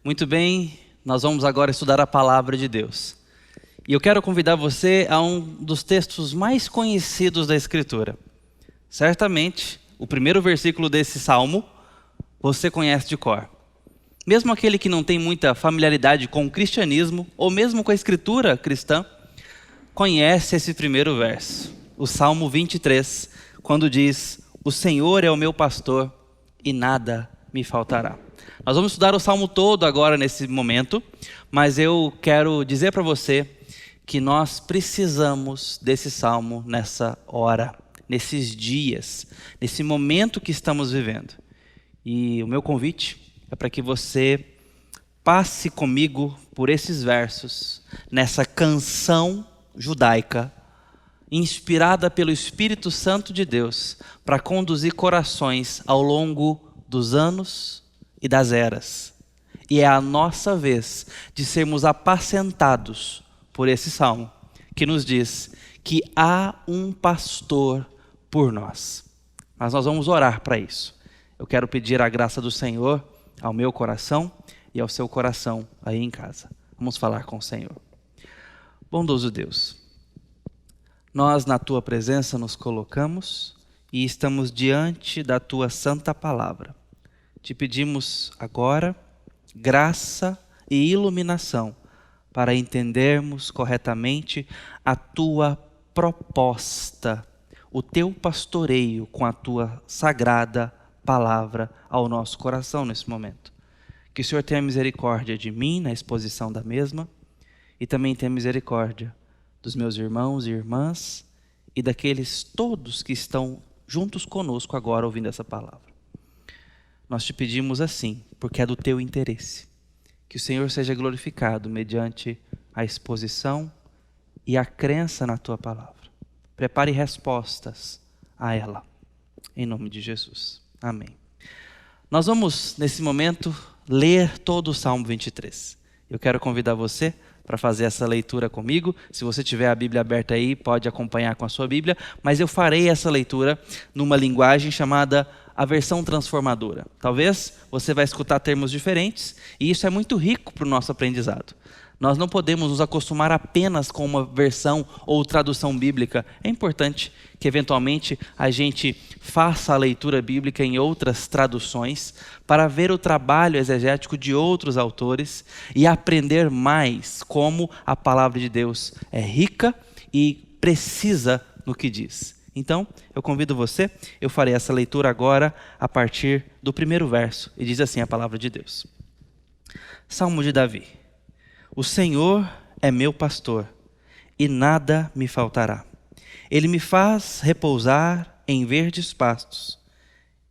Muito bem, nós vamos agora estudar a palavra de Deus. E eu quero convidar você a um dos textos mais conhecidos da Escritura. Certamente, o primeiro versículo desse salmo, você conhece de cor. Mesmo aquele que não tem muita familiaridade com o cristianismo, ou mesmo com a Escritura cristã, conhece esse primeiro verso. O Salmo 23, quando diz: "O Senhor é o meu pastor e nada me faltará." Nós vamos estudar o Salmo todo agora nesse momento, mas eu quero dizer para você que nós precisamos desse Salmo nessa hora, nesses dias, nesse momento que estamos vivendo. E o meu convite é para que você passe comigo por esses versos, nessa canção judaica, inspirada pelo Espírito Santo de Deus, para conduzir corações ao longo dos anos e das eras. E é a nossa vez de sermos apacentados por esse salmo, que nos diz que há um pastor por nós. Mas nós vamos orar para isso. Eu quero pedir a graça do Senhor ao meu coração e ao seu coração aí em casa. Vamos falar com o Senhor. Bondoso Deus, nós na Tua presença nos colocamos e estamos diante da Tua santa palavra. Te pedimos agora graça e iluminação para entendermos corretamente a Tua proposta, o Teu pastoreio com a Tua sagrada palavra ao nosso coração nesse momento. Que o Senhor tenha misericórdia de mim na exposição da mesma e também tenha misericórdia dos meus irmãos e irmãs e daqueles todos que estão juntos conosco agora ouvindo essa palavra. Nós te pedimos assim, porque é do teu interesse. Que o Senhor seja glorificado mediante a exposição e a crença na tua palavra. Prepare respostas a ela. Em nome de Jesus. Amém. Nós vamos, nesse momento, ler todo o Salmo 23. Eu quero convidar você para fazer essa leitura comigo. Se você tiver a Bíblia aberta aí, pode acompanhar com a sua Bíblia. Mas eu farei essa leitura numa linguagem chamada a versão transformadora. Talvez você vai escutar termos diferentes e isso é muito rico para o nosso aprendizado. Nós não podemos nos acostumar apenas com uma versão ou tradução bíblica. É importante que eventualmente a gente faça a leitura bíblica em outras traduções para ver o trabalho exegético de outros autores e aprender mais como a palavra de Deus é rica e precisa no que diz. Então, eu convido você, eu farei essa leitura agora a partir do primeiro verso. E diz assim a palavra de Deus. Salmo de Davi. O Senhor é meu pastor, e nada me faltará. Ele me faz repousar em verdes pastos,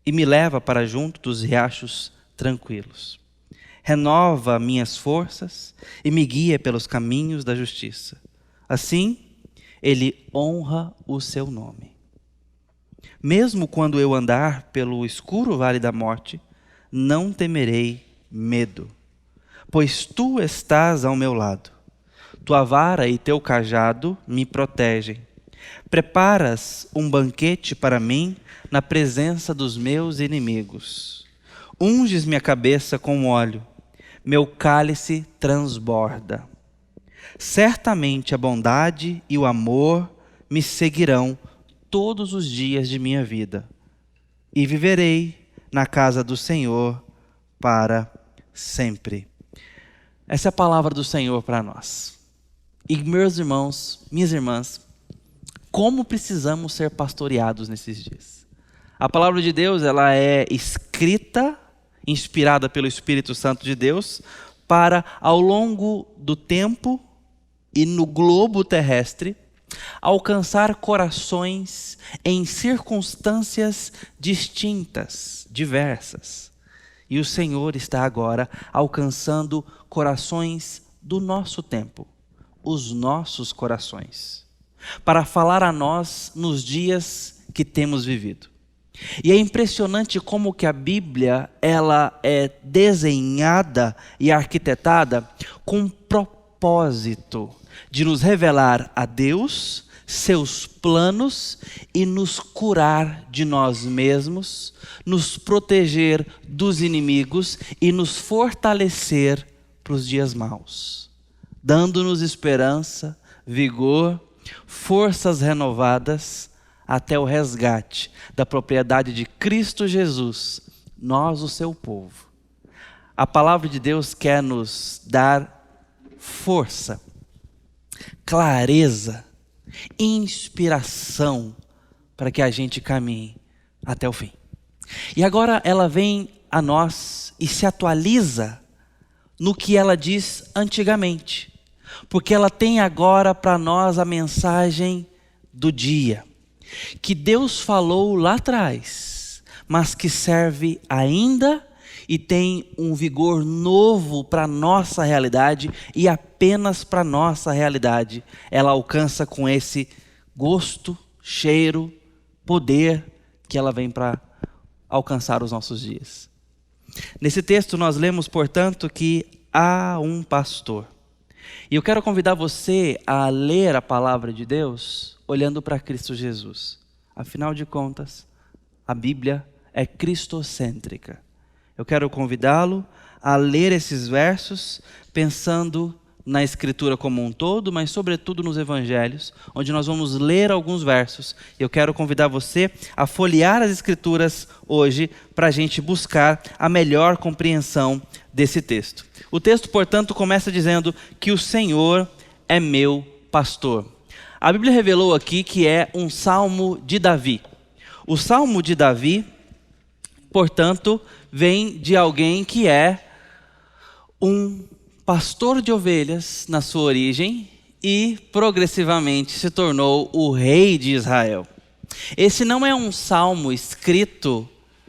e me leva para junto dos riachos tranquilos. Renova minhas forças, e me guia pelos caminhos da justiça. Assim, Ele honra o seu nome. Mesmo quando eu andar pelo escuro vale da morte, não temerei medo, pois tu estás ao meu lado. Tua vara e teu cajado me protegem. Preparas um banquete para mim na presença dos meus inimigos. Unges minha cabeça com óleo, meu cálice transborda. Certamente a bondade e o amor me seguirão todos os dias de minha vida, e viverei na casa do Senhor para sempre. Essa é a palavra do Senhor para nós. E meus irmãos, minhas irmãs, como precisamos ser pastoreados nesses dias? A palavra de Deus, ela é escrita, inspirada pelo Espírito Santo de Deus, para ao longo do tempo e no globo terrestre, alcançar corações em circunstâncias distintas, diversas. E o Senhor está agora alcançando corações do nosso tempo, os nossos corações, para falar a nós nos dias que temos vivido. E é impressionante como que a Bíblia ela é desenhada e arquitetada com propósito de nos revelar a Deus, seus planos e nos curar de nós mesmos, nos proteger dos inimigos e nos fortalecer para os dias maus, dando-nos esperança, vigor, forças renovadas até o resgate da propriedade de Cristo Jesus, nós, o seu povo. A palavra de Deus quer nos dar força, clareza, inspiração para que a gente caminhe até o fim. E agora ela vem a nós e se atualiza no que ela diz antigamente, porque ela tem agora para nós a mensagem do dia, que Deus falou lá atrás, mas que serve ainda e tem um vigor novo para a nossa realidade e apenas para a nossa realidade ela alcança com esse gosto, cheiro, poder que ela vem para alcançar os nossos dias. Nesse texto nós lemos, portanto, que há um pastor. E eu quero convidar você a ler a palavra de Deus olhando para Cristo Jesus. Afinal de contas, a Bíblia é cristocêntrica. Eu quero convidá-lo a ler esses versos pensando na Escritura como um todo, mas sobretudo nos Evangelhos, onde nós vamos ler alguns versos. Eu quero convidar você a folhear as Escrituras hoje para a gente buscar a melhor compreensão desse texto. O texto, portanto, começa dizendo que o Senhor é meu pastor. A Bíblia revelou aqui que é um salmo de Davi. O salmo de Davi, portanto, vem de alguém que é um pastor de ovelhas na sua origem e progressivamente se tornou o rei de Israel. Esse não é um salmo escrito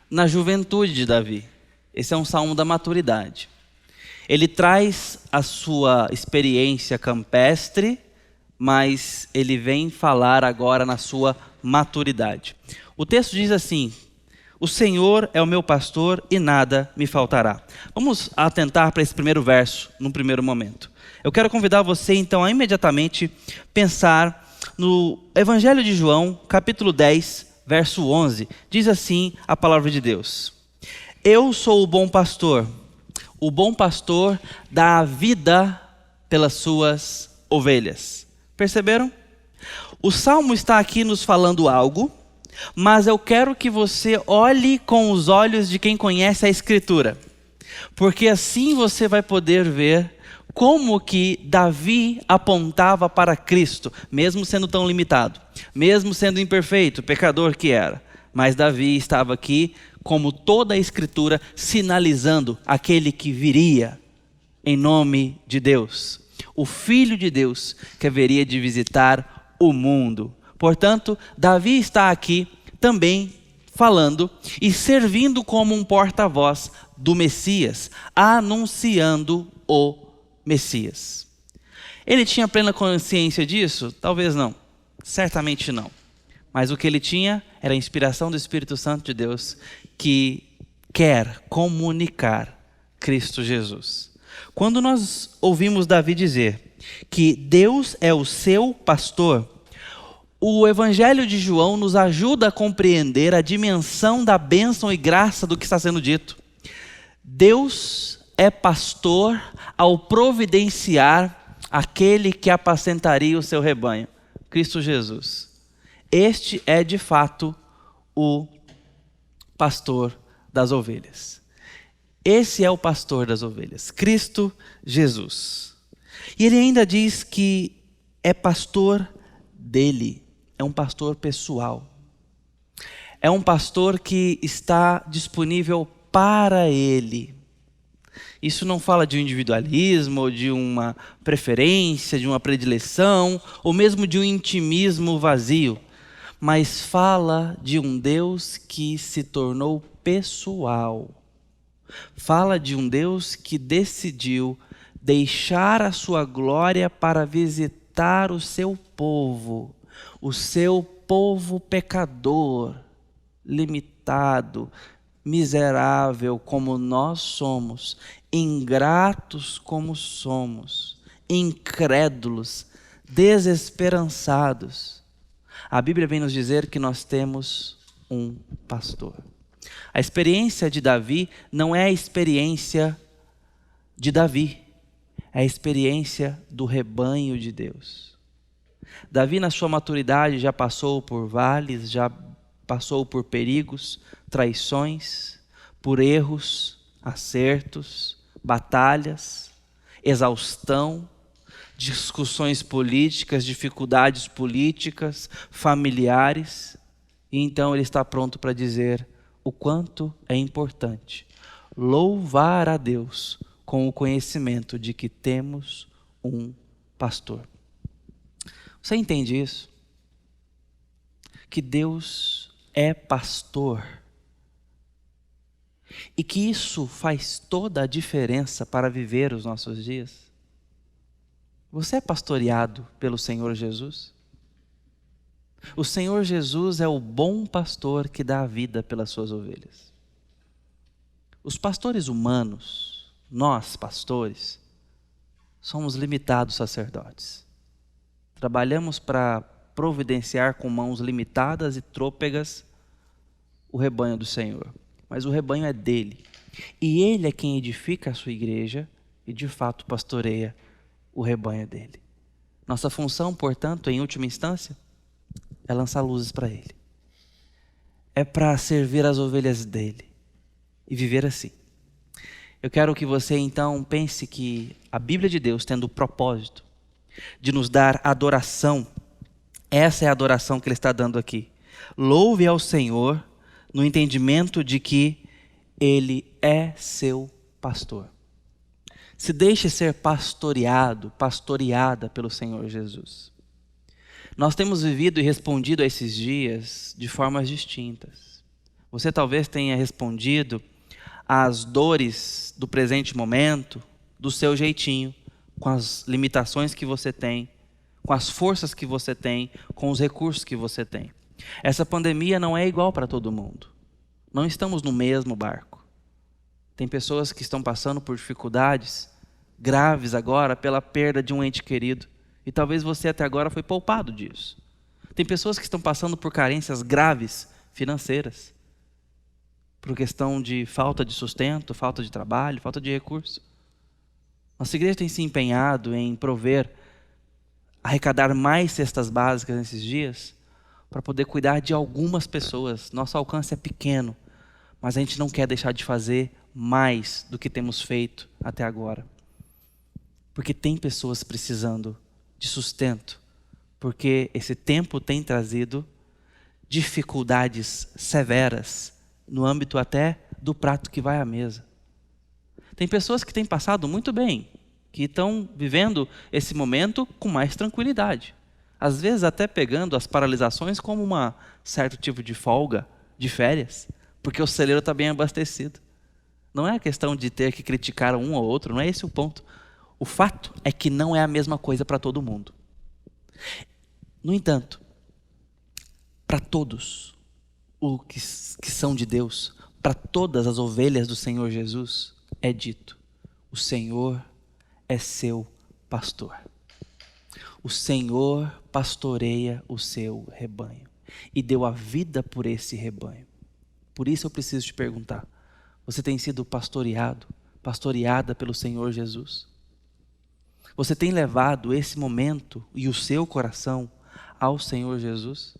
na juventude de Davi. Esse é um salmo da maturidade. Ele traz a sua experiência campestre, mas ele vem falar agora na sua maturidade. O texto diz assim: o Senhor é o meu pastor e nada me faltará. Vamos atentar para esse primeiro verso, num primeiro momento. Eu quero convidar você, então, a imediatamente pensar no Evangelho de João, capítulo 10, verso 11. Diz assim a palavra de Deus: eu sou o bom pastor dá a vida pelas suas ovelhas. Perceberam? O Salmo está aqui nos falando algo, mas eu quero que você olhe com os olhos de quem conhece a Escritura, porque assim você vai poder ver como que Davi apontava para Cristo, mesmo sendo tão limitado, mesmo sendo imperfeito, pecador que era. Mas Davi estava aqui, como toda a Escritura, sinalizando aquele que viria em nome de Deus, o Filho de Deus que haveria de visitar o mundo. Portanto, Davi está aqui também falando e servindo como um porta-voz do Messias, anunciando o Messias. Ele tinha plena consciência disso? Talvez não, certamente não. Mas o que ele tinha era a inspiração do Espírito Santo de Deus, que quer comunicar Cristo Jesus. Quando nós ouvimos Davi dizer que Deus é o seu pastor, o Evangelho de João nos ajuda a compreender a dimensão da bênção e graça do que está sendo dito. Deus é pastor ao providenciar aquele que apacentaria o seu rebanho, Cristo Jesus. Este é de fato o pastor das ovelhas. Esse é o pastor das ovelhas, Cristo Jesus. E ele ainda diz que é pastor dele, é um pastor pessoal. É um pastor que está disponível para ele. Isso não fala de um individualismo, ou de uma preferência, de uma predileção, ou mesmo de um intimismo vazio, mas fala de um Deus que se tornou pessoal. Fala de um Deus que decidiu deixar a sua glória para visitar o seu povo pecador, limitado, miserável como nós somos, ingratos como somos, incrédulos, desesperançados. A Bíblia vem nos dizer que nós temos um pastor. A experiência de Davi não é a experiência de Davi, é a experiência do rebanho de Deus. Davi, na sua maturidade, já passou por vales, já passou por perigos, traições, por erros, acertos, batalhas, exaustão, discussões políticas, dificuldades políticas, familiares. E então ele está pronto para dizer o quanto é importante louvar a Deus com o conhecimento de que temos um pastor. Você entende isso? Que Deus é pastor. E que isso faz toda a diferença para viver os nossos dias. Você é pastoreado pelo Senhor Jesus? O Senhor Jesus é o bom pastor que dá a vida pelas suas ovelhas. Os pastores humanos, nós pastores, somos limitados sacerdotes. Trabalhamos para providenciar com mãos limitadas e trôpegas o rebanho do Senhor. Mas o rebanho é dele. E ele é quem edifica a sua igreja e de fato pastoreia o rebanho dele. Nossa função, portanto, em última instância, é lançar luzes para ele. É para servir as ovelhas dele e viver assim. Eu quero que você então pense que a Bíblia de Deus, tendo o propósito de nos dar adoração, essa é a adoração que ele está dando aqui. Louve ao Senhor no entendimento de que ele é seu pastor. Se deixe ser pastoreado, pastoreada pelo Senhor Jesus. Nós temos vivido e respondido a esses dias de formas distintas. Você talvez tenha respondido às dores do presente momento, do seu jeitinho, com as limitações que você tem, com as forças que você tem, com os recursos que você tem. Essa pandemia não é igual para todo mundo. Não estamos no mesmo barco. Tem pessoas que estão passando por dificuldades graves agora pela perda de um ente querido. E talvez você até agora foi poupado disso. Tem pessoas que estão passando por carências graves financeiras. Por questão de falta de sustento, falta de trabalho, falta de recurso. Nossa igreja tem se empenhado em prover, arrecadar mais cestas básicas nesses dias, para poder cuidar de algumas pessoas. Nosso alcance é pequeno, mas a gente não quer deixar de fazer mais do que temos feito até agora. Porque tem pessoas precisando de sustento, porque esse tempo tem trazido dificuldades severas no âmbito até do prato que vai à mesa. Tem pessoas que têm passado muito bem, que estão vivendo esse momento com mais tranquilidade. Às vezes até pegando as paralisações como um certo tipo de folga, de férias, porque o celeiro está bem abastecido. Não é a questão de ter que criticar um ou outro, não é esse o ponto. O fato é que não é a mesma coisa para todo mundo. No entanto, para todos os que são de Deus, para todas as ovelhas do Senhor Jesus, é dito: o Senhor é seu pastor. O Senhor pastoreia o seu rebanho e deu a vida por esse rebanho. Por isso eu preciso te perguntar: você tem sido pastoreado, pastoreada pelo Senhor Jesus? Você tem levado esse momento e o seu coração ao Senhor Jesus?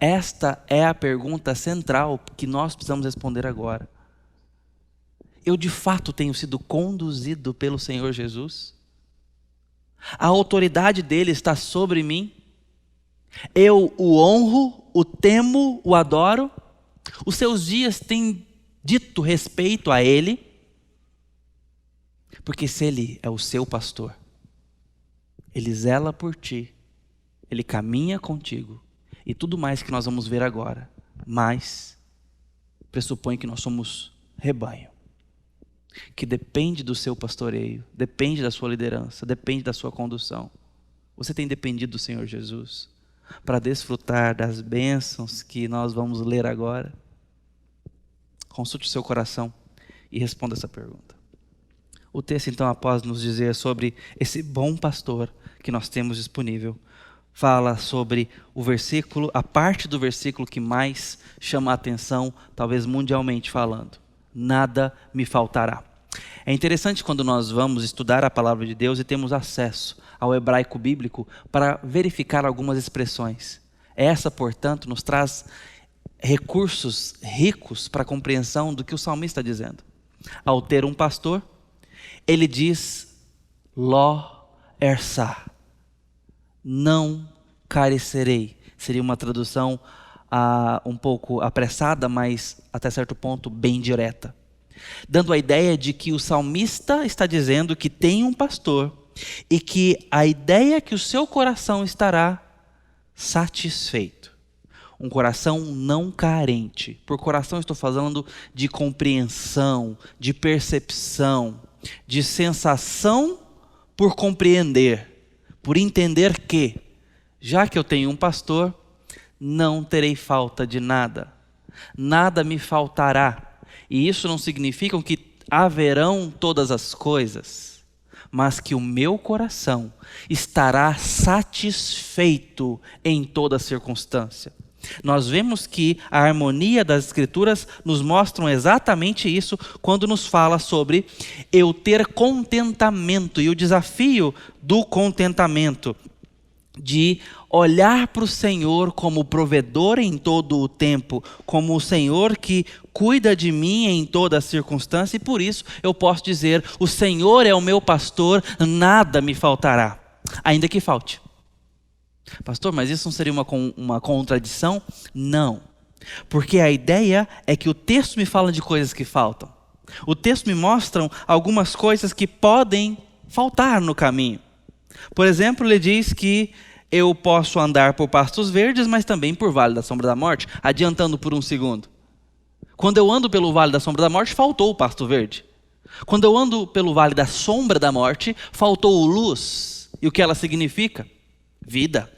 Esta é a pergunta central que nós precisamos responder agora. Eu de fato tenho sido conduzido pelo Senhor Jesus? A autoridade dele está sobre mim? Eu o honro, o temo, o adoro? Os seus dias têm dito respeito a ele? Porque se ele é o seu pastor, ele zela por ti, ele caminha contigo, e tudo mais que nós vamos ver agora, mas pressupõe que nós somos rebanho, que depende do seu pastoreio, depende da sua liderança, depende da sua condução. Você tem dependido do Senhor Jesus para desfrutar das bênçãos que nós vamos ler agora? Consulte o seu coração e responda essa pergunta. O texto então, após nos dizer sobre esse bom pastor que nós temos disponível, fala sobre o versículo, a parte do versículo que mais chama a atenção, talvez mundialmente falando. Nada me faltará. É interessante quando nós vamos estudar a palavra de Deus e temos acesso ao hebraico bíblico para verificar algumas expressões. Essa, portanto, nos traz recursos ricos para a compreensão do que o salmista está dizendo. Ao ter um pastor, ele diz, Lo ersá, não carecerei. Seria uma tradução um pouco apressada, mas até certo ponto bem direta. Dando a ideia de que o salmista está dizendo que tem um pastor e que a ideia é que o seu coração estará satisfeito. Um coração não carente. Por coração estou falando de compreensão, de percepção, de sensação por compreender, por entender que, já que eu tenho um pastor, não terei falta de nada. Nada me faltará. E isso não significa que haverão todas as coisas, mas que o meu coração estará satisfeito em toda circunstância. Nós vemos que a harmonia das Escrituras nos mostram exatamente isso quando nos fala sobre eu ter contentamento e o desafio do contentamento, de olhar para o Senhor como provedor em todo o tempo, como o Senhor que cuida de mim em toda circunstância, e por isso eu posso dizer, o Senhor é o meu pastor, nada me faltará, ainda que falte. Pastor, mas isso não seria uma contradição? Não, porque a ideia é que o texto me fala de coisas que faltam. O texto me mostra algumas coisas que podem faltar no caminho. Por exemplo, ele diz que eu posso andar por pastos verdes, mas também por vale da sombra da morte, adiantando por um segundo. Quando eu ando pelo vale da sombra da morte, faltou o pasto verde. Quando eu ando pelo vale da sombra da morte, faltou luz. E o que ela significa? Vida.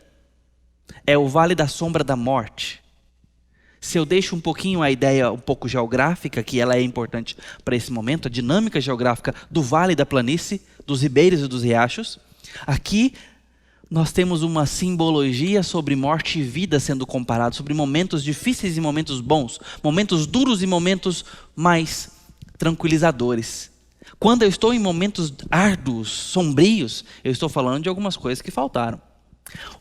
É o vale da sombra da morte. Se eu deixo um pouquinho a ideia um pouco geográfica, que ela é importante para esse momento, a dinâmica geográfica do vale da planície, dos ribeiros e dos riachos, aqui nós temos uma simbologia sobre morte e vida sendo comparado, sobre momentos difíceis e momentos bons, momentos duros e momentos mais tranquilizadores. Quando eu estou em momentos árduos, sombrios, eu estou falando de algumas coisas que faltaram.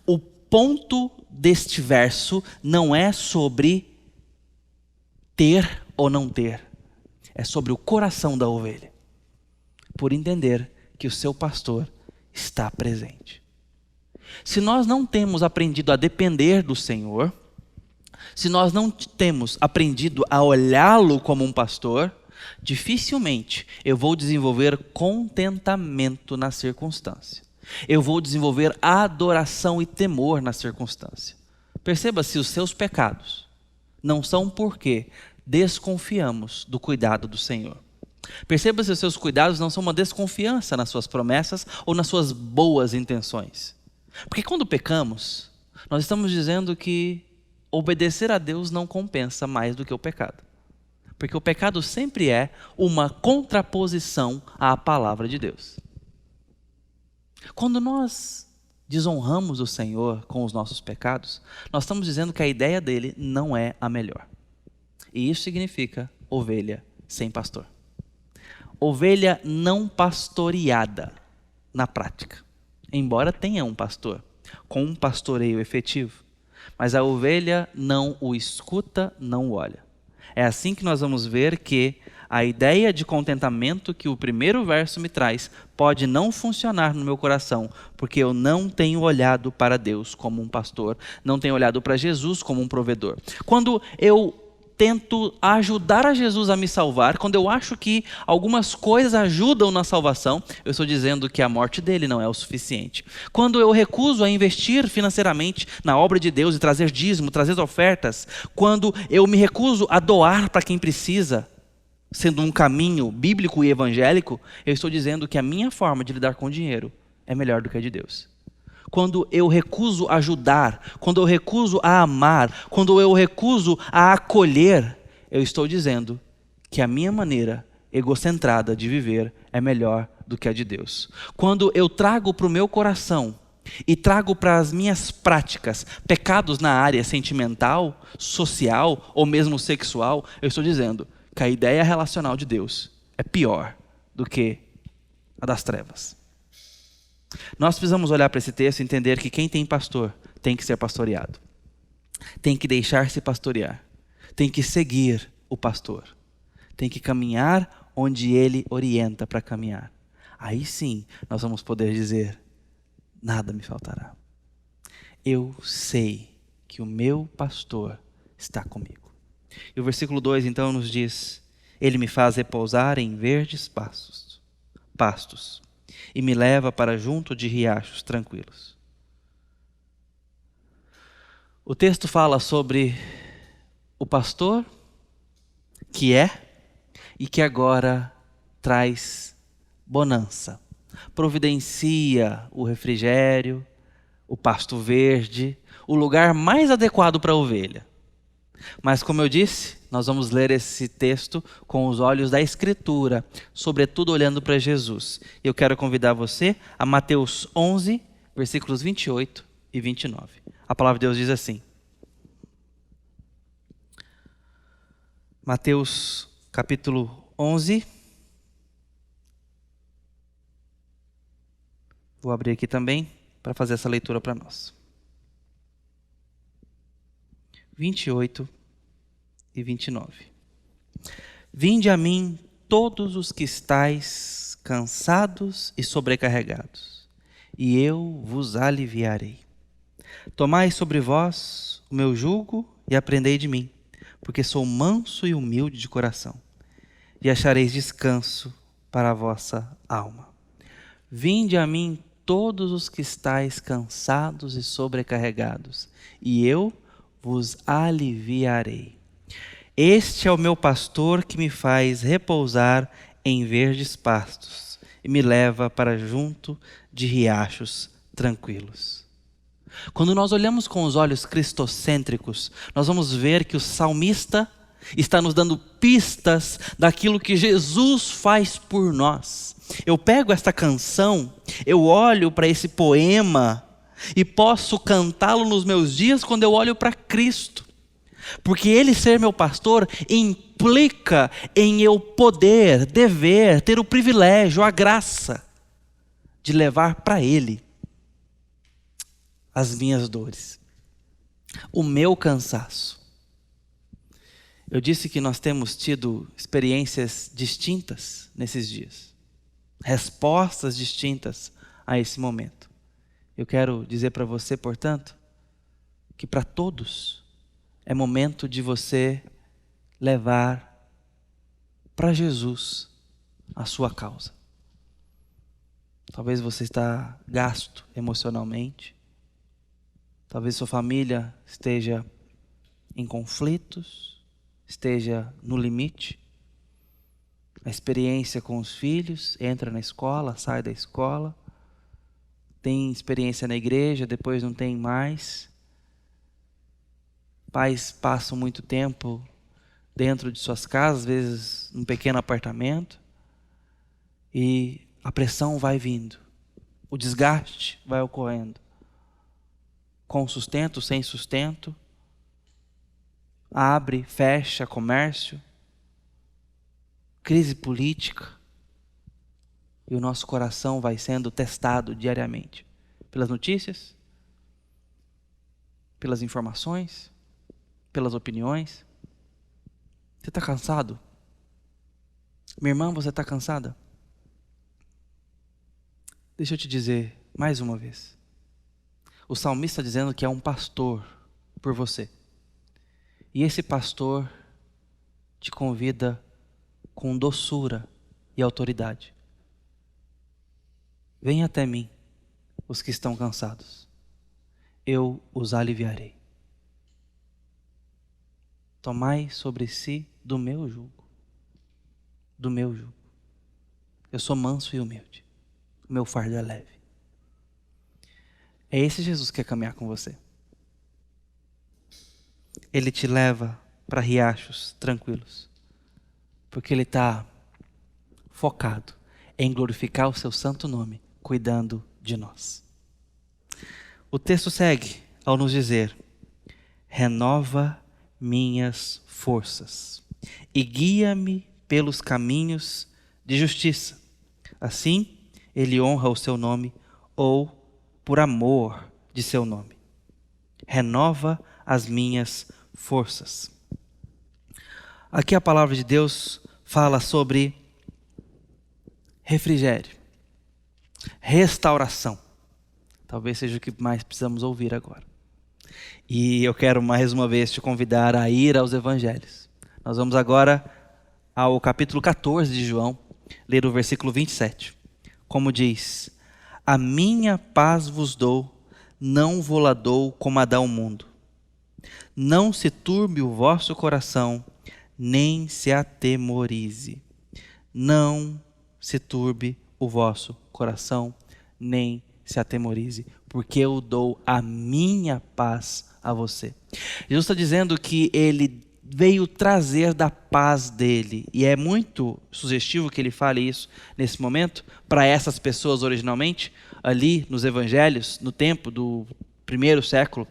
O ponto deste verso não é sobre ter ou não ter, é sobre o coração da ovelha, por entender que o seu pastor está presente. Se nós não temos aprendido a depender do Senhor, se nós não temos aprendido a olhá-lo como um pastor, dificilmente eu vou desenvolver contentamento na circunstância. Eu vou desenvolver adoração e temor na circunstância. Perceba se os seus pecados não são porque desconfiamos do cuidado do Senhor. Perceba se os seus cuidados não são uma desconfiança nas suas promessas ou nas suas boas intenções. Porque quando pecamos, nós estamos dizendo que obedecer a Deus não compensa mais do que o pecado. Porque o pecado sempre é uma contraposição à palavra de Deus. Quando nós desonramos o Senhor com os nossos pecados, nós estamos dizendo que a ideia dele não é a melhor. E isso significa ovelha sem pastor. Ovelha não pastoreada na prática. Embora tenha um pastor, com um pastoreio efetivo. Mas a ovelha não o escuta, não o olha. É assim que nós vamos ver que a ideia de contentamento que o primeiro verso me traz pode não funcionar no meu coração, porque eu não tenho olhado para Deus como um pastor, não tenho olhado para Jesus como um provedor. Quando eu tento ajudar a Jesus a me salvar, quando eu acho que algumas coisas ajudam na salvação, eu estou dizendo que a morte dele não é o suficiente. Quando eu recuso a investir financeiramente na obra de Deus e trazer dízimo, trazer ofertas, quando eu me recuso a doar para quem precisa, sendo um caminho bíblico e evangélico, eu estou dizendo que a minha forma de lidar com o dinheiro é melhor do que a de Deus. Quando eu recuso a ajudar, quando eu recuso a amar, quando eu recuso a acolher, eu estou dizendo que a minha maneira egocentrada de viver é melhor do que a de Deus. Quando eu trago para o meu coração e trago para as minhas práticas pecados na área sentimental, social ou mesmo sexual, eu estou dizendo que a ideia relacional de Deus é pior do que a das trevas. Nós precisamos olhar para esse texto e entender que quem tem pastor tem que ser pastoreado. Tem que deixar-se pastorear. Tem que seguir o pastor. Tem que caminhar onde ele orienta para caminhar. Aí sim nós vamos poder dizer: nada me faltará. Eu sei que o meu pastor está comigo. E o versículo 2 então nos diz: ele me faz repousar em verdes pastos e me leva para junto de riachos tranquilos. O texto fala sobre o pastor que é e que agora traz bonança. Providencia o refrigério, o pasto verde, o lugar mais adequado para a ovelha. Mas como eu disse, nós vamos ler esse texto com os olhos da Escritura, sobretudo olhando para Jesus. Eu quero convidar você a Mateus 11, versículos 28 e 29. A palavra de Deus diz assim. Mateus capítulo 11. Vou abrir aqui também para fazer essa leitura para nós. 28 e 29. Vinde a mim todos os que estáis cansados e sobrecarregados, e eu vos aliviarei. Tomai sobre vós o meu jugo e aprendei de mim, porque sou manso e humilde de coração, e achareis descanso para a vossa alma. Vinde a mim todos os que estáis cansados e sobrecarregados, e eu vos aliviarei. Este é o meu pastor que me faz repousar em verdes pastos e me leva para junto de riachos tranquilos. Quando nós olhamos com os olhos cristocêntricos, nós vamos ver que o salmista está nos dando pistas daquilo que Jesus faz por nós. Eu pego esta canção, eu olho para esse poema e posso cantá-lo nos meus dias quando eu olho para Cristo. Porque Ele ser meu pastor implica em eu poder, dever, ter o privilégio, a graça de levar para Ele as minhas dores, o meu cansaço. Eu disse que nós temos tido experiências distintas nesses dias, respostas distintas a esse momento. Eu quero dizer para você, portanto, que para todos é momento de você levar para Jesus a sua causa. Talvez você está gasto emocionalmente, talvez sua família esteja em conflitos, esteja no limite. A experiência com os filhos, entra na escola, sai da escola, tem experiência na igreja, depois não tem mais. Pais passam muito tempo dentro de suas casas, às vezes num pequeno apartamento, e a pressão vai vindo, o desgaste vai ocorrendo, com sustento, sem sustento, abre, fecha comércio, crise política, e o nosso coração vai sendo testado diariamente pelas notícias, pelas informações, pelas opiniões. Você está cansado? Minha irmã, você está cansada? Deixa eu te dizer mais uma vez. O salmista está dizendo que é um pastor por você. E esse pastor te convida com doçura e autoridade. Venha até mim, os que estão cansados. Eu os aliviarei. Tomai sobre si do meu jugo. Do meu jugo. Eu sou manso e humilde. O meu fardo é leve. É esse Jesus que quer caminhar com você. Ele te leva para riachos tranquilos. Porque Ele está focado em glorificar o seu santo nome, cuidando de nós. O texto segue ao nos dizer: renova minhas forças e guia-me pelos caminhos de justiça. Assim, ele honra o seu nome, ou por amor de seu nome. Renova as minhas forças. Aqui a palavra de Deus fala sobre refrigério, restauração. Talvez seja o que mais precisamos ouvir agora. E eu quero mais uma vez te convidar a ir aos evangelhos. Nós vamos agora ao capítulo 14 de João, ler o versículo 27. Como diz: a minha paz vos dou, não vou-la dou como a dá o mundo. Não se turbe o vosso coração, nem se atemorize. Não se turbe o vosso coração, nem se atemorize, porque eu dou a minha paz a você. Jesus está dizendo que ele veio trazer da paz dele, e é muito sugestivo que ele fale isso nesse momento, para essas pessoas originalmente, ali nos evangelhos, no tempo do primeiro século,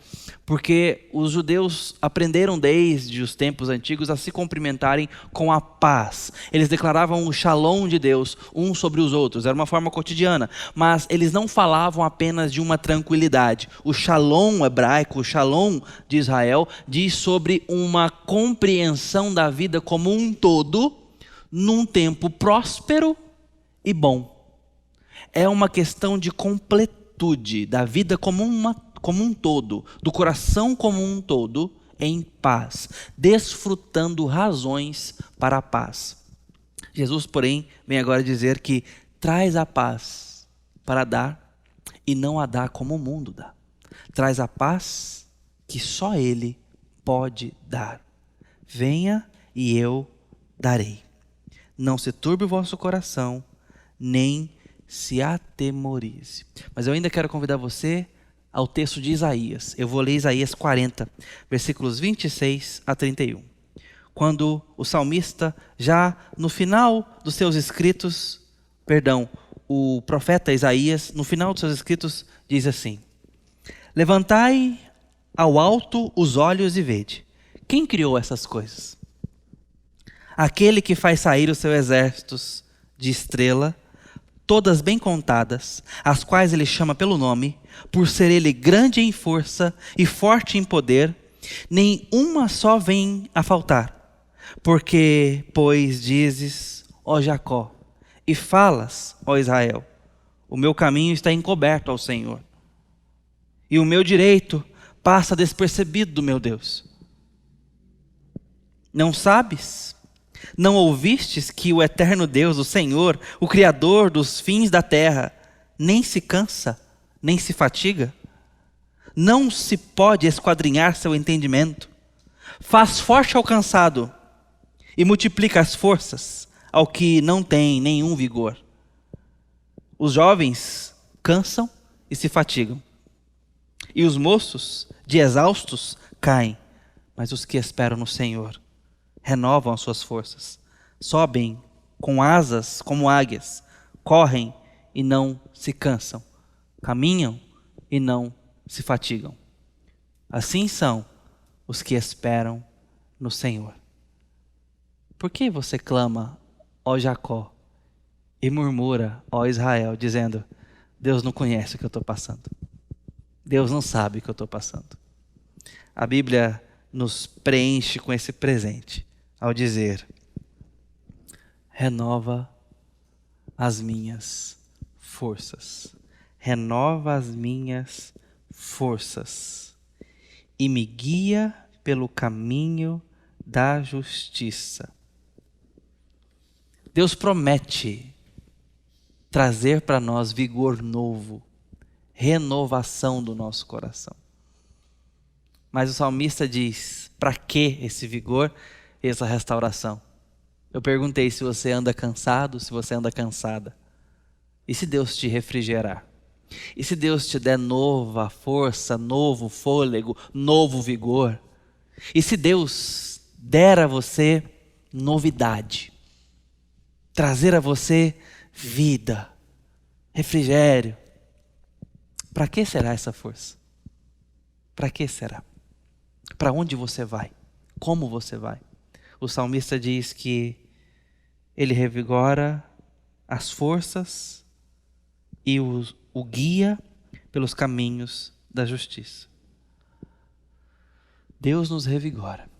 porque os judeus aprenderam desde os tempos antigos a se cumprimentarem com a paz. Eles declaravam o shalom de Deus uns sobre os outros, era uma forma cotidiana, mas eles não falavam apenas de uma tranquilidade. O shalom hebraico, o shalom de Israel, diz sobre uma compreensão da vida como um todo, num tempo próspero e bom. É uma questão de completude da vida como um todo, do coração como um todo, em paz, desfrutando razões para a paz. Jesus, porém, vem agora dizer que traz a paz para dar e não a dá como o mundo dá. Traz a paz que só Ele pode dar. Venha e eu darei. Não se turbe o vosso coração, nem se atemorize. Mas eu ainda quero convidar você ao texto de Isaías. Eu vou ler Isaías 40, versículos 26 a 31. Quando o salmista, já no final dos seus escritos, o profeta Isaías, no final dos seus escritos, diz assim: levantai ao alto os olhos e vede. Quem criou essas coisas? Aquele que faz sair os seus exércitos de estrela, todas bem contadas, as quais ele chama pelo nome, por ser ele grande em força e forte em poder, nem uma só vem a faltar. Porque, pois, dizes, ó Jacó, e falas, ó Israel, o meu caminho está encoberto ao Senhor, e o meu direito passa despercebido do meu Deus. Não sabes? Não ouvistes que o eterno Deus, o Senhor, o Criador dos fins da terra, nem se cansa, nem se fatiga? Não se pode esquadrinhar seu entendimento. Faz forte ao cansado e multiplica as forças ao que não tem nenhum vigor. Os jovens cansam e se fatigam, e os moços, de exaustos, caem. Mas os que esperam no Senhor renovam as suas forças, sobem com asas como águias, correm e não se cansam, caminham e não se fatigam. Assim são os que esperam no Senhor. Por que você clama, ó Jacó, e murmura, ó Israel, dizendo: Deus não conhece o que eu estou passando, Deus não sabe o que eu estou passando? A Bíblia nos preenche com esse presente ao dizer: renova as minhas forças, renova as minhas forças e me guia pelo caminho da justiça. Deus promete trazer para nós vigor novo, renovação do nosso coração. Mas o salmista diz: para que esse vigor, essa restauração? Eu perguntei se você anda cansado, se você anda cansada. E se Deus te refrigerar? E se Deus te der nova força, novo fôlego, novo vigor? E se Deus der a você novidade, trazer a você vida, refrigério? Para que será essa força? Para que será? Para onde você vai? Como você vai? O salmista diz que ele revigora as forças e o guia pelos caminhos da justiça. Deus nos revigora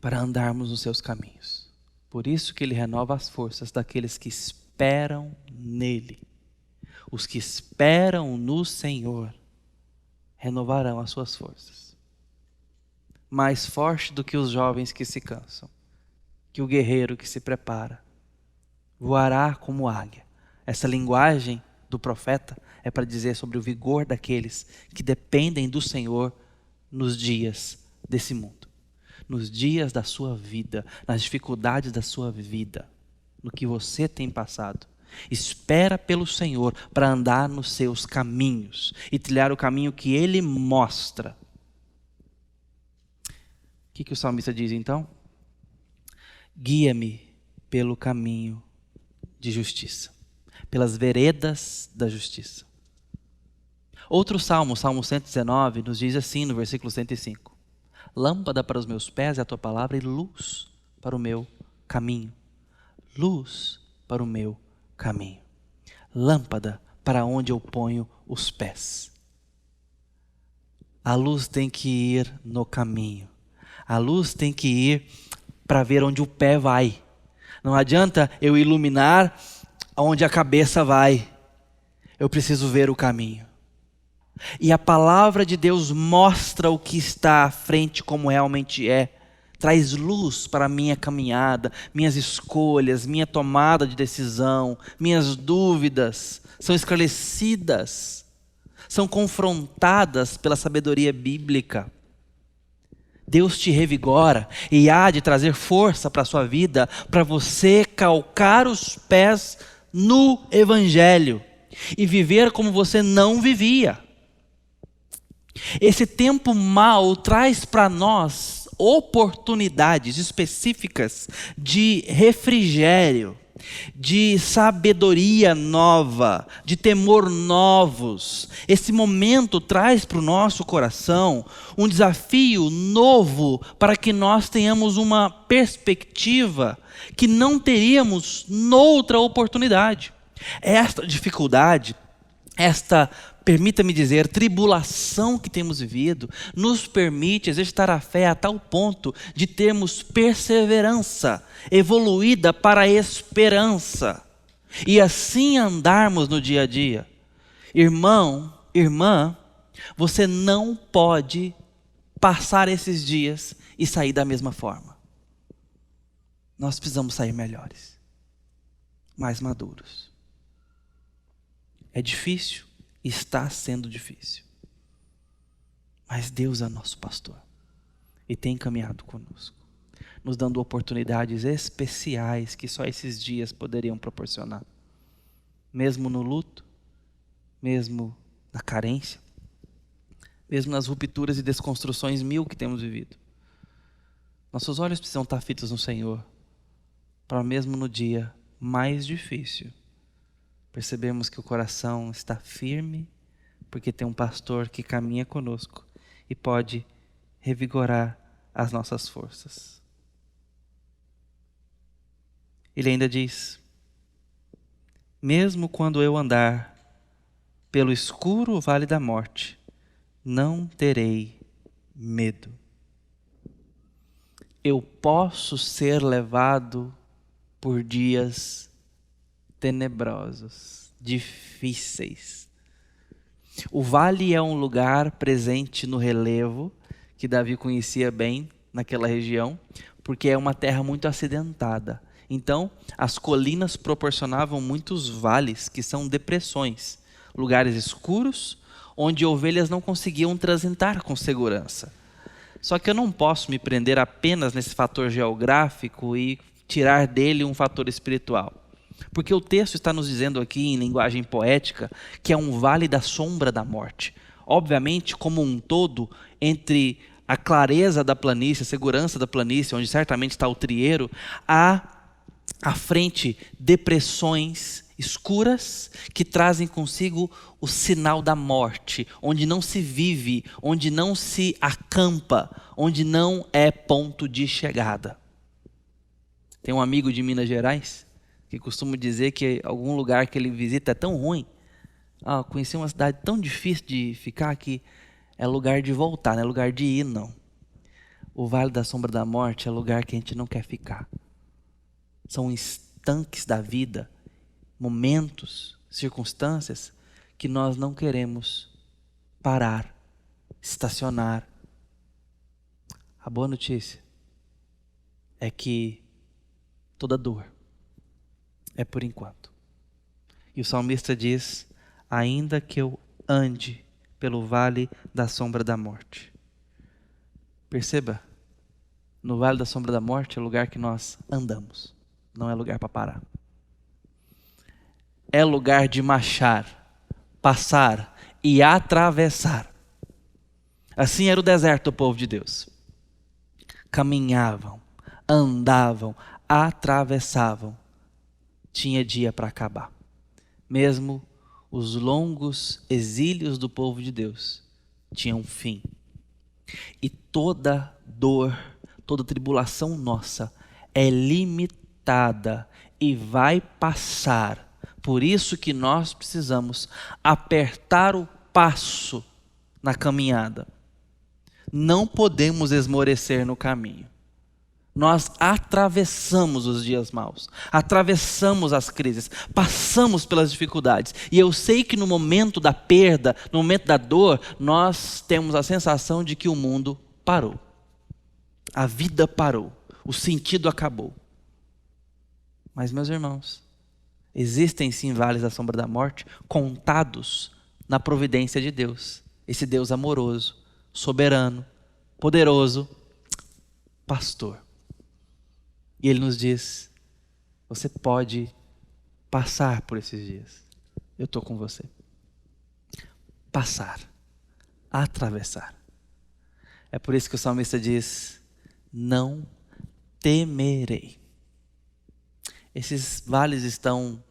para andarmos nos seus caminhos. Por isso que Ele renova as forças daqueles que esperam nele. Os que esperam no Senhor renovarão as suas forças. Mais forte do que os jovens que se cansam, que o guerreiro que se prepara, voará como águia. Essa linguagem do profeta é para dizer sobre o vigor daqueles que dependem do Senhor nos dias desse mundo, nos dias da sua vida, nas dificuldades da sua vida, no que você tem passado. Espera pelo Senhor para andar nos seus caminhos e trilhar o caminho que Ele mostra. O que o salmista diz então? Guia-me pelo caminho de justiça, pelas veredas da justiça. Outro salmo, Salmo 119, nos diz assim no versículo 105. Lâmpada para os meus pés é a tua palavra e luz para o meu caminho. Luz para o meu caminho. Lâmpada para onde eu ponho os pés. A luz tem que ir no caminho. A luz tem que ir para ver onde o pé vai. Não adianta eu iluminar onde a cabeça vai. Eu preciso ver o caminho. E a palavra de Deus mostra o que está à frente como realmente é. Traz luz para a minha caminhada, minhas escolhas, minha tomada de decisão, minhas dúvidas são esclarecidas, são confrontadas pela sabedoria bíblica. Deus te revigora e há de trazer força para a sua vida, para você calcar os pés no Evangelho e viver como você não vivia. Esse tempo mau traz para nós oportunidades específicas de refrigério, de sabedoria nova, de temor novos. Esse momento traz para o nosso coração um desafio novo para que nós tenhamos uma perspectiva que não teríamos noutra oportunidade. Esta dificuldade, permita-me dizer, tribulação que temos vivido, nos permite exercitar a fé a tal ponto de termos perseverança, evoluída para a esperança, e assim andarmos no dia a dia. Irmão, irmã, você não pode passar esses dias e sair da mesma forma. Nós precisamos sair melhores, mais maduros. É difícil. Está sendo difícil. Mas Deus é nosso pastor e tem caminhado conosco, nos dando oportunidades especiais que só esses dias poderiam proporcionar. Mesmo no luto, mesmo na carência, mesmo nas rupturas e desconstruções mil que temos vivido. Nossos olhos precisam estar fitos no Senhor, para mesmo no dia mais difícil, percebemos que o coração está firme, porque tem um pastor que caminha conosco e pode revigorar as nossas forças. Ele ainda diz: mesmo quando eu andar pelo escuro vale da morte, não terei medo. Eu posso ser levado por dias tenebrosos, difíceis. O vale é um lugar presente no relevo, que Davi conhecia bem naquela região, porque é uma terra muito acidentada. Então, as colinas proporcionavam muitos vales, que são depressões, lugares escuros, onde ovelhas não conseguiam transitar com segurança. Só que eu não posso me prender apenas nesse fator geográfico e tirar dele um fator espiritual. Porque o texto está nos dizendo aqui, em linguagem poética, que é um vale da sombra da morte. Obviamente, como um todo, entre a clareza da planície, a segurança da planície, onde certamente está o trieiro, há à frente depressões escuras que trazem consigo o sinal da morte, onde não se vive, onde não se acampa, onde não é ponto de chegada. Tem um amigo de Minas Gerais que costuma dizer que algum lugar que ele visita é tão ruim. Conheci uma cidade tão difícil de ficar que é lugar de voltar, não é lugar de ir, não. O Vale da Sombra da Morte é lugar que a gente não quer ficar. São estanques da vida, momentos, circunstâncias que nós não queremos parar, estacionar. A boa notícia é que toda dor é por enquanto. E o salmista diz: ainda que eu ande pelo vale da sombra da morte. Perceba, no vale da sombra da morte é o lugar que nós andamos, não é lugar para parar. É lugar de marchar, passar e atravessar. Assim era o deserto do povo de Deus. Caminhavam, andavam, atravessavam. Tinha dia para acabar. Mesmo os longos exílios do povo de Deus tinham fim. E toda dor, toda tribulação nossa é limitada e vai passar. Por isso que nós precisamos apertar o passo na caminhada. Não podemos esmorecer no caminho. Nós atravessamos os dias maus, atravessamos as crises, passamos pelas dificuldades. E eu sei que no momento da perda, no momento da dor, nós temos a sensação de que o mundo parou. A vida parou, o sentido acabou. Mas, meus irmãos, existem sim vales da sombra da morte, contados na providência de Deus. Esse Deus amoroso, soberano, poderoso, pastor. E Ele nos diz: você pode passar por esses dias. Eu estou com você. Passar, atravessar. É por isso que o salmista diz: não temerei. Esses vales estão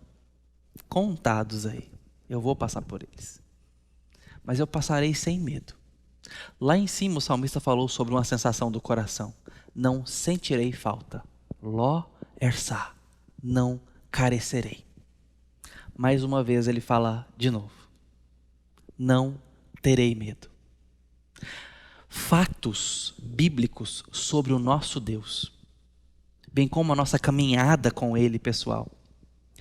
contados aí. Eu vou passar por eles. Mas eu passarei sem medo. Lá em cima o salmista falou sobre uma sensação do coração. Não sentirei falta. Ló ersá, não carecerei. Mais uma vez ele fala de novo: não terei medo. Fatos bíblicos sobre o nosso Deus, bem como a nossa caminhada com Ele, pessoal,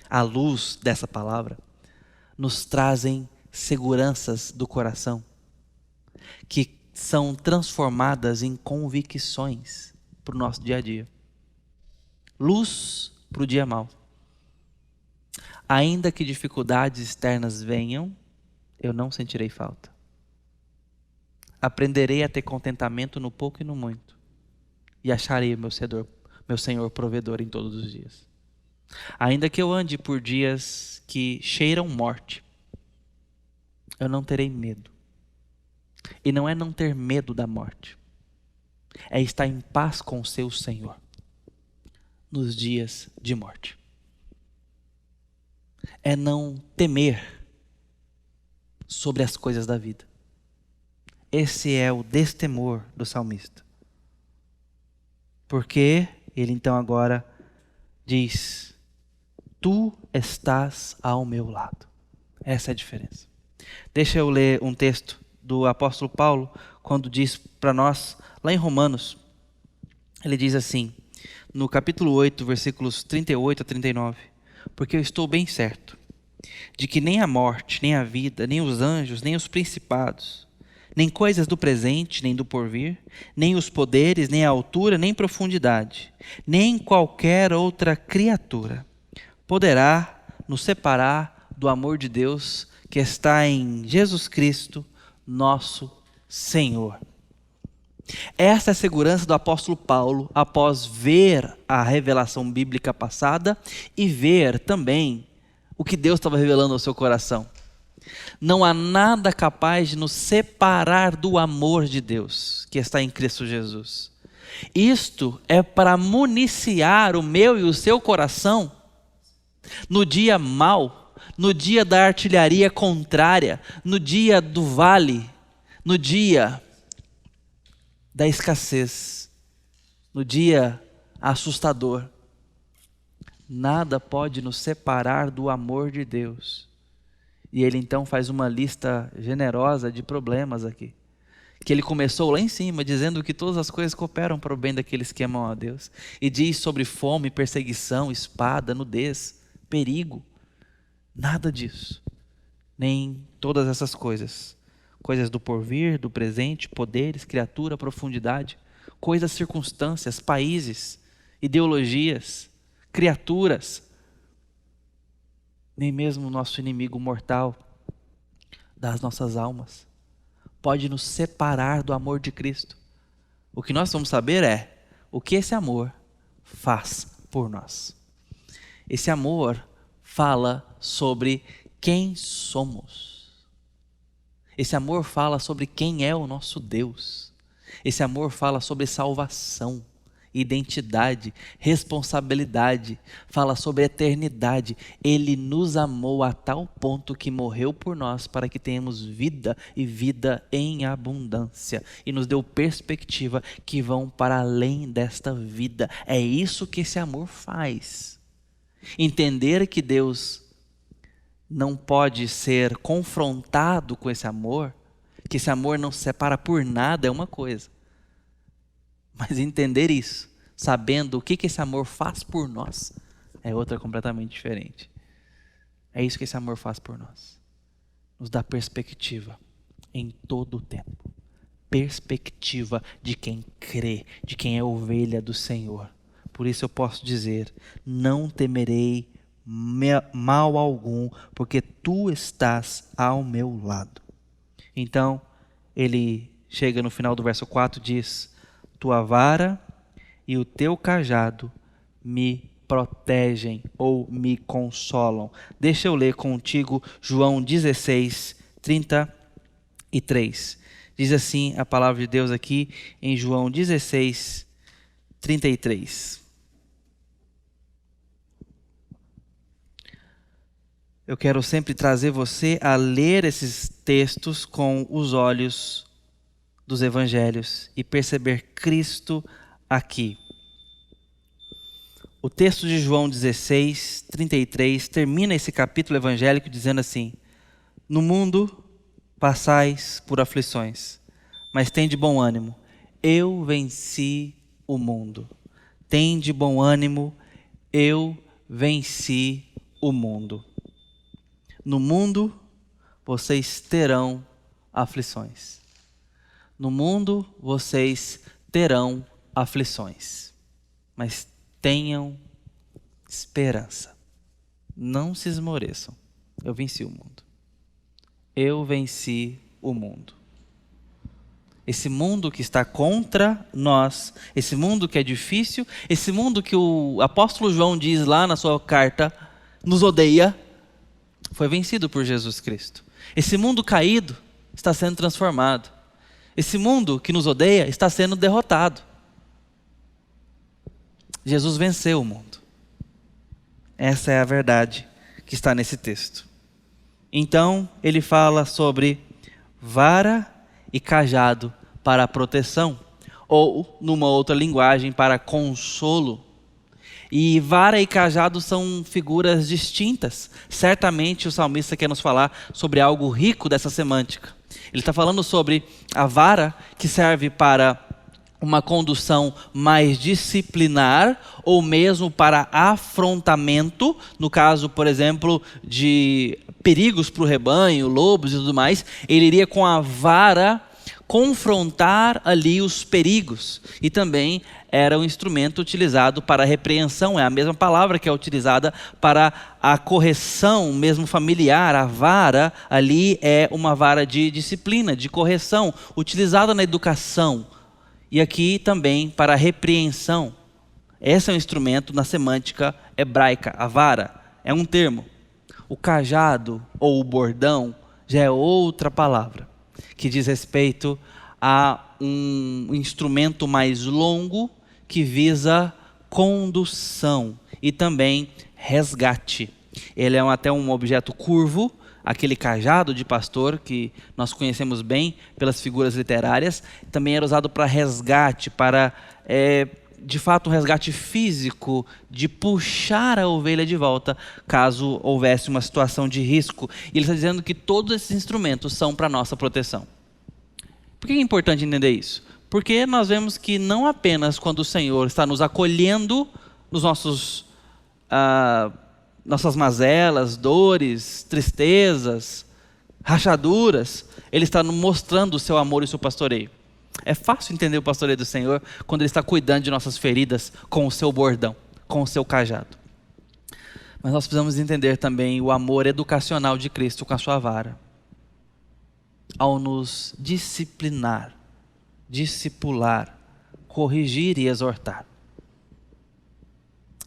à luz dessa palavra, nos trazem seguranças do coração, que são transformadas em convicções para o nosso dia a dia. Luz para o dia mau. Ainda que dificuldades externas venham, eu não sentirei falta. Aprenderei a ter contentamento no pouco e no muito. E acharei o meu Senhor provedor em todos os dias. Ainda que eu ande por dias que cheiram morte, eu não terei medo. E não é não ter medo da morte. É estar em paz com o seu Senhor nos dias de morte. É não temer sobre as coisas da vida. Esse é o destemor do salmista. Porque ele então agora diz: tu estás ao meu lado. Essa é a diferença. Deixa eu ler um texto do apóstolo Paulo, quando diz para nós, lá em Romanos, ele diz assim, no capítulo 8, versículos 38 a 39, porque eu estou bem certo de que nem a morte, nem a vida, nem os anjos, nem os principados, nem coisas do presente, nem do porvir, nem os poderes, nem a altura, nem profundidade, nem qualquer outra criatura poderá nos separar do amor de Deus que está em Jesus Cristo, nosso Senhor. Essa é a segurança do apóstolo Paulo após ver a revelação bíblica passada e ver também o que Deus estava revelando ao seu coração. Não há nada capaz de nos separar do amor de Deus que está em Cristo Jesus. Isto é para municiar o meu e o seu coração no dia mau, no dia da artilharia contrária, no dia do vale, no dia da escassez, no dia assustador. Nada pode nos separar do amor de Deus. E ele então faz uma lista generosa de problemas aqui. Que ele começou lá em cima, dizendo que todas as coisas cooperam para o bem daqueles que amam a Deus. E diz sobre fome, perseguição, espada, nudez, perigo. Nada disso. Nem todas essas coisas. Coisas do porvir, do presente, poderes, criatura, profundidade. Coisas, circunstâncias, países, ideologias, criaturas. Nem mesmo o nosso inimigo mortal das nossas almas pode nos separar do amor de Cristo. O que nós vamos saber é o que esse amor faz por nós. Esse amor fala sobre quem somos. Esse amor fala sobre quem é o nosso Deus. Esse amor fala sobre salvação, identidade, responsabilidade, fala sobre eternidade. Ele nos amou a tal ponto que morreu por nós para que tenhamos vida e vida em abundância. E nos deu perspectiva que vão para além desta vida. É isso que esse amor faz. Entender que Deus não pode ser confrontado com esse amor, que esse amor não se separa por nada é uma coisa. Mas entender isso, sabendo o que esse amor faz por nós, é outra completamente diferente. É isso que esse amor faz por nós. Nos dá perspectiva em todo o tempo. Perspectiva de quem crê, de quem é ovelha do Senhor. Por isso eu posso dizer, não temerei mal algum, porque tu estás ao meu lado. Então, ele chega no final do verso 4 e diz: tua vara e o teu cajado me protegem ou me consolam. Deixa eu ler contigo João 16, 33. Diz assim a palavra de Deus aqui em João 16, 33. Eu quero sempre trazer você a ler esses textos com os olhos dos evangelhos e perceber Cristo aqui. O texto de João 16, 33 termina esse capítulo evangélico dizendo assim: no mundo passais por aflições, mas tende bom ânimo, eu venci o mundo. Tende bom ânimo, eu venci o mundo. No mundo vocês terão aflições. No mundo vocês terão aflições, mas tenham esperança. Não se esmoreçam. Eu venci o mundo. Eu venci o mundo. Esse mundo que está contra nós, esse mundo que é difícil, esse mundo que o apóstolo João diz lá na sua carta, nos odeia, foi vencido por Jesus Cristo. Esse mundo caído está sendo transformado. Esse mundo que nos odeia está sendo derrotado. Jesus venceu o mundo. Essa é a verdade que está nesse texto. Então, ele fala sobre vara e cajado para proteção, ou, numa outra linguagem, para consolo. E vara e cajado são figuras distintas. Certamente o salmista quer nos falar sobre algo rico dessa semântica. Ele está falando sobre a vara, que serve para uma condução mais disciplinar, ou mesmo para afrontamento, no caso, por exemplo, de perigos para o rebanho, lobos e tudo mais. Ele iria com a vara confrontar ali os perigos. E também era um instrumento utilizado para a repreensão, é a mesma palavra que é utilizada para a correção, mesmo familiar. A vara ali é uma vara de disciplina, de correção, utilizada na educação. E aqui também para a repreensão. Esse é um instrumento na semântica hebraica. A vara é um termo. O cajado ou o bordão já é outra palavra, que diz respeito a um instrumento mais longo que visa condução e também resgate. Ele é até um objeto curvo, aquele cajado de pastor que nós conhecemos bem pelas figuras literárias, também era usado para resgate, para de fato um resgate físico, de puxar a ovelha de volta, caso houvesse uma situação de risco. E ele está dizendo que todos esses instrumentos são para nossa proteção. Por que é importante entender isso? Porque nós vemos que não apenas quando o Senhor está nos acolhendo nos nossas mazelas, dores, tristezas, rachaduras, Ele está nos mostrando o seu amor e o seu pastoreio. É fácil entender o pastoreio do Senhor quando Ele está cuidando de nossas feridas com o seu bordão, com o seu cajado. Mas nós precisamos entender também o amor educacional de Cristo com a sua vara. Ao nos disciplinar, discipular, corrigir e exortar.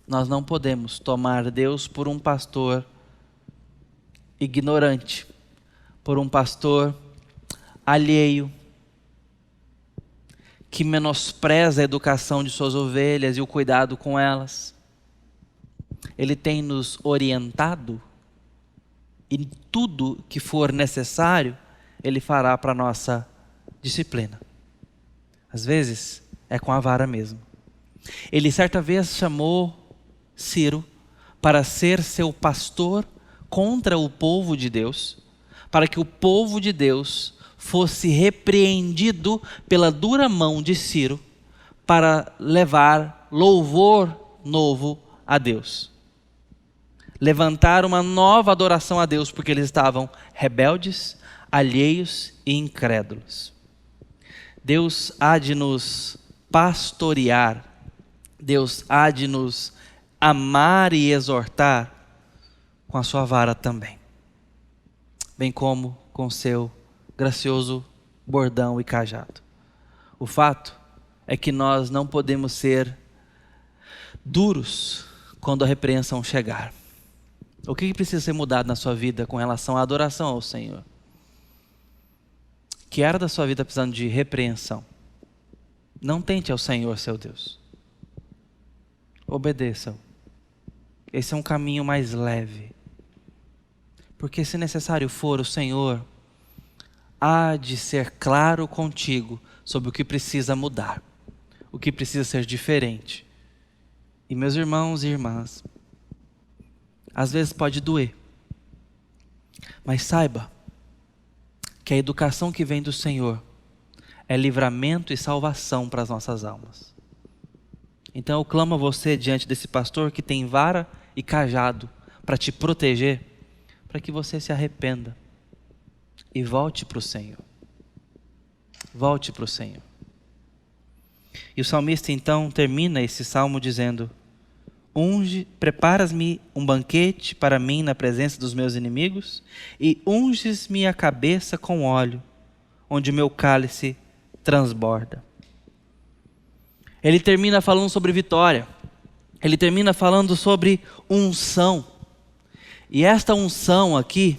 Nós não podemos tomar Deus por um pastor ignorante, por um pastor alheio, que menospreza a educação de suas ovelhas e o cuidado com elas. Ele tem nos orientado e tudo que for necessário, Ele fará para a nossa disciplina. Às vezes, é com a vara mesmo. Ele certa vez chamou Ciro para ser seu pastor contra o povo de Deus, para que o povo de Deus fosse repreendido pela dura mão de Ciro, para levar louvor novo a Deus. Levantar uma nova adoração a Deus, porque eles estavam rebeldes, alheios e incrédulos. Deus há de nos pastorear, Deus há de nos amar e exortar com a sua vara também, bem como com seu gracioso bordão e cajado. O fato é que nós não podemos ser duros quando a repreensão chegar. O que precisa ser mudado na sua vida com relação à adoração ao Senhor? Que área da sua vida precisando de repreensão? Não tente ao Senhor, seu Deus. Obedeça-o. Esse é um caminho mais leve. Porque se necessário for, o Senhor há de ser claro contigo sobre o que precisa mudar, o que precisa ser diferente. E meus irmãos e irmãs, às vezes pode doer, mas saiba que a educação que vem do Senhor é livramento e salvação para as nossas almas. Então eu clamo a você diante desse pastor que tem vara e cajado para te proteger, para que você se arrependa e volte para o Senhor. Volte para o Senhor. E o salmista então termina esse salmo dizendo: preparas-me um banquete para mim na presença dos meus inimigos, e unges-me a cabeça com óleo, onde o meu cálice transborda. Ele termina falando sobre vitória. Ele termina falando sobre unção. E esta unção aqui,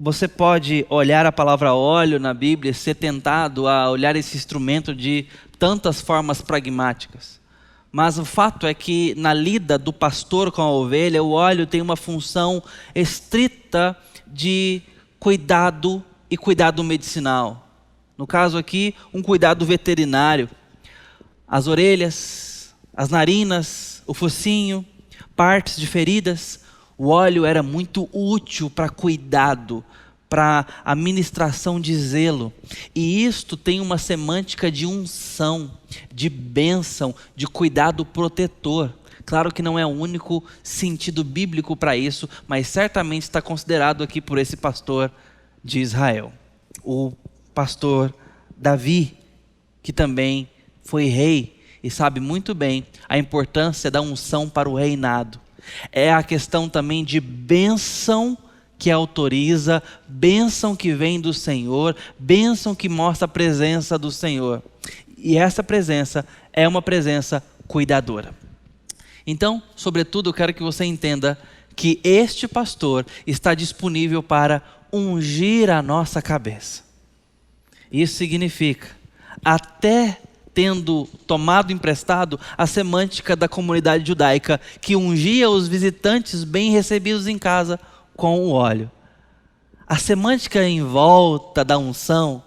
você pode olhar a palavra óleo na Bíblia e ser tentado a olhar esse instrumento de tantas formas pragmáticas. Mas o fato é que na lida do pastor com a ovelha, o óleo tem uma função estrita de cuidado e cuidado medicinal. No caso aqui, um cuidado veterinário. As orelhas, as narinas, o focinho, partes de feridas. O óleo era muito útil para cuidado, para administração de zelo. E isto tem uma semântica de unção, de bênção, de cuidado protetor. Claro que não é o único sentido bíblico para isso, mas certamente está considerado aqui por esse pastor de Israel. O pastor Davi, que também foi rei e sabe muito bem a importância da unção para o reinado. É a questão também de bênção que autoriza, bênção que vem do Senhor, bênção que mostra a presença do Senhor. E essa presença é uma presença cuidadora. Então, sobretudo, eu quero que você entenda que este pastor está disponível para ungir a nossa cabeça. Isso significa até tendo tomado emprestado a semântica da comunidade judaica, que ungia os visitantes bem recebidos em casa com o óleo. A semântica em volta da unção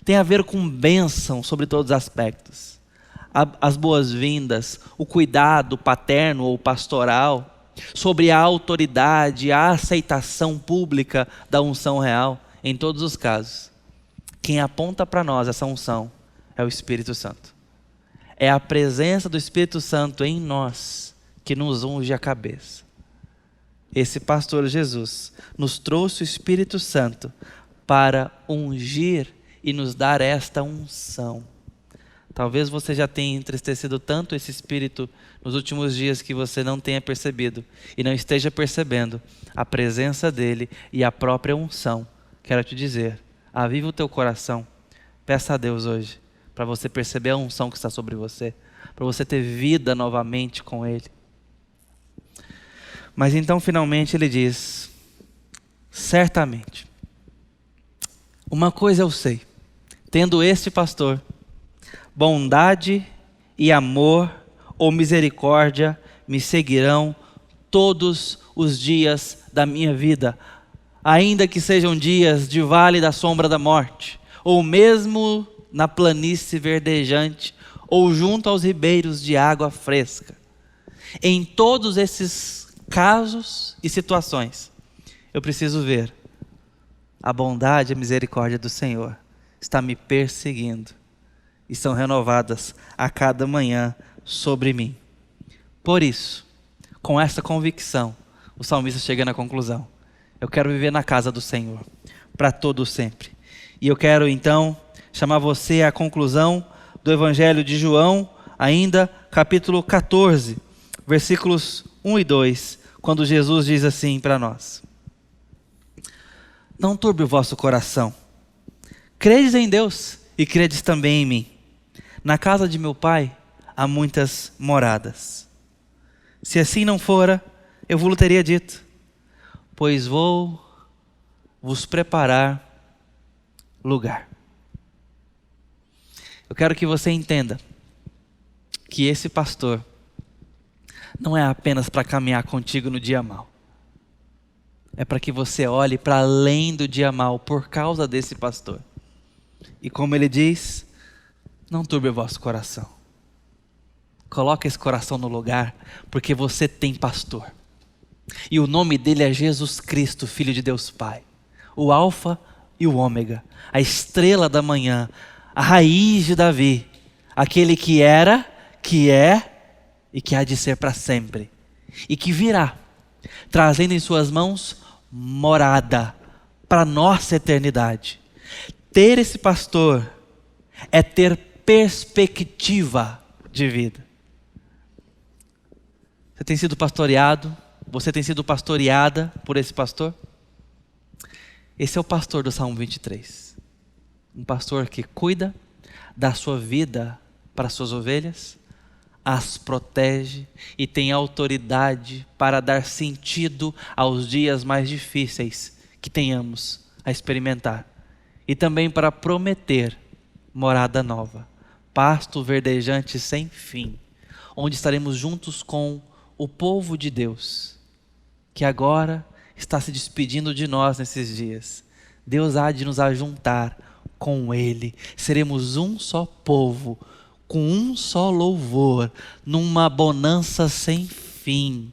tem a ver com bênção sobre todos os aspectos. As boas-vindas, o cuidado paterno ou pastoral, sobre a autoridade, a aceitação pública da unção real, em todos os casos. Quem aponta para nós essa unção é o Espírito Santo. É a presença do Espírito Santo em nós que nos unge a cabeça. Esse pastor Jesus nos trouxe o Espírito Santo para ungir e nos dar esta unção. Talvez você já tenha entristecido tanto esse Espírito nos últimos dias que você não tenha percebido e não esteja percebendo a presença dele e a própria unção. Quero te dizer, aviva o teu coração, peça a Deus hoje para você perceber a unção que está sobre você, para você ter vida novamente com ele. Mas então finalmente ele diz, certamente, uma coisa eu sei, tendo este pastor, bondade e amor ou misericórdia me seguirão todos os dias da minha vida, ainda que sejam dias de vale da sombra da morte, ou mesmo na planície verdejante, ou junto aos ribeiros de água fresca. Em todos esses casos e situações, eu preciso ver a bondade e a misericórdia do Senhor está me perseguindo e são renovadas a cada manhã sobre mim. Por isso, com essa convicção, o salmista chega na conclusão: eu quero viver na casa do Senhor para todo sempre. E eu quero então chamar você à conclusão do Evangelho de João, ainda capítulo 14, versículos 1 e 2, quando Jesus diz assim para nós: não turbe o vosso coração, credes em Deus e credes também em mim. Na casa de meu Pai há muitas moradas. Se assim não fora, eu vos teria dito, pois vou vos preparar lugar. Eu quero que você entenda que esse pastor não é apenas para caminhar contigo no dia mau. É para que você olhe para além do dia mau por causa desse pastor. E como ele diz, não turbe o vosso coração. Coloque esse coração no lugar, porque você tem pastor. E o nome dele é Jesus Cristo, Filho de Deus Pai. O Alfa e o Ômega, a estrela da manhã, a raiz de Davi, aquele que era, que é e que há de ser para sempre. E que virá, trazendo em suas mãos morada para nossa eternidade. Ter esse pastor é ter perspectiva de vida. Você tem sido pastoreado? Você tem sido pastoreada por esse pastor? Esse é o pastor do Salmo 23. Um pastor que cuida da sua vida para as suas ovelhas, as protege e tem autoridade para dar sentido aos dias mais difíceis que tenhamos a experimentar. E também para prometer morada nova, pasto verdejante sem fim, onde estaremos juntos com o povo de Deus, que agora está se despedindo de nós nesses dias. Deus há de nos ajuntar com Ele, seremos um só povo, com um só louvor, numa bonança sem fim.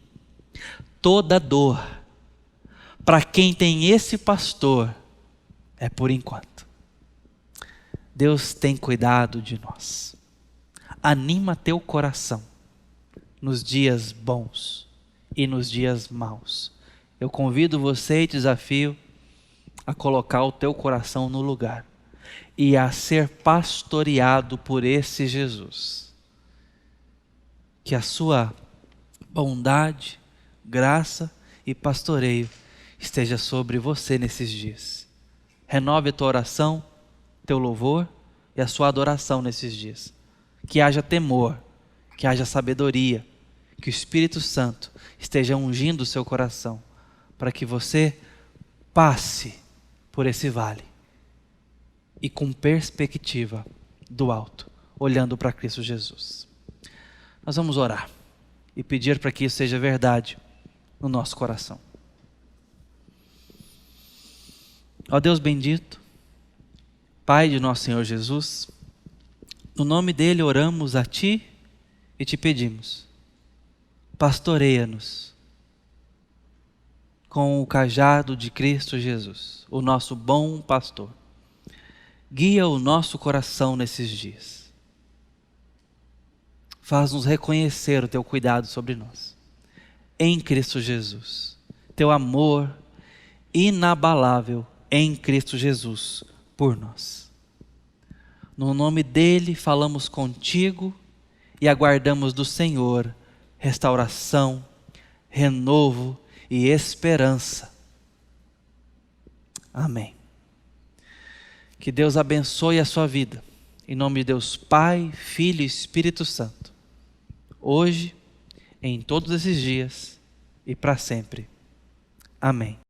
Toda dor, para quem tem esse pastor, é por enquanto. Deus tem cuidado de nós. Anima teu coração nos dias bons e nos dias maus. Eu convido você e desafio a colocar o teu coração no lugar e a ser pastoreado por esse Jesus. Que a sua bondade, graça e pastoreio esteja sobre você nesses dias. Renove a tua oração, teu louvor e a sua adoração nesses dias. Que haja temor, que haja sabedoria, que o Espírito Santo esteja ungindo o seu coração, para que você passe por esse vale e com perspectiva do alto, olhando para Cristo Jesus. Nós vamos orar e pedir para que isso seja verdade no nosso coração. Ó Deus bendito, Pai de nosso Senhor Jesus, no nome dele oramos a Ti e te pedimos, pastoreia-nos com o cajado de Cristo Jesus, o nosso bom pastor. Guia o nosso coração nesses dias. Faz-nos reconhecer o Teu cuidado sobre nós. Em Cristo Jesus. Teu amor inabalável em Cristo Jesus por nós. No nome dele falamos contigo e aguardamos do Senhor restauração, renovo e esperança. Amém. Que Deus abençoe a sua vida. Em nome de Deus Pai, Filho e Espírito Santo. Hoje, em todos esses dias e para sempre. Amém.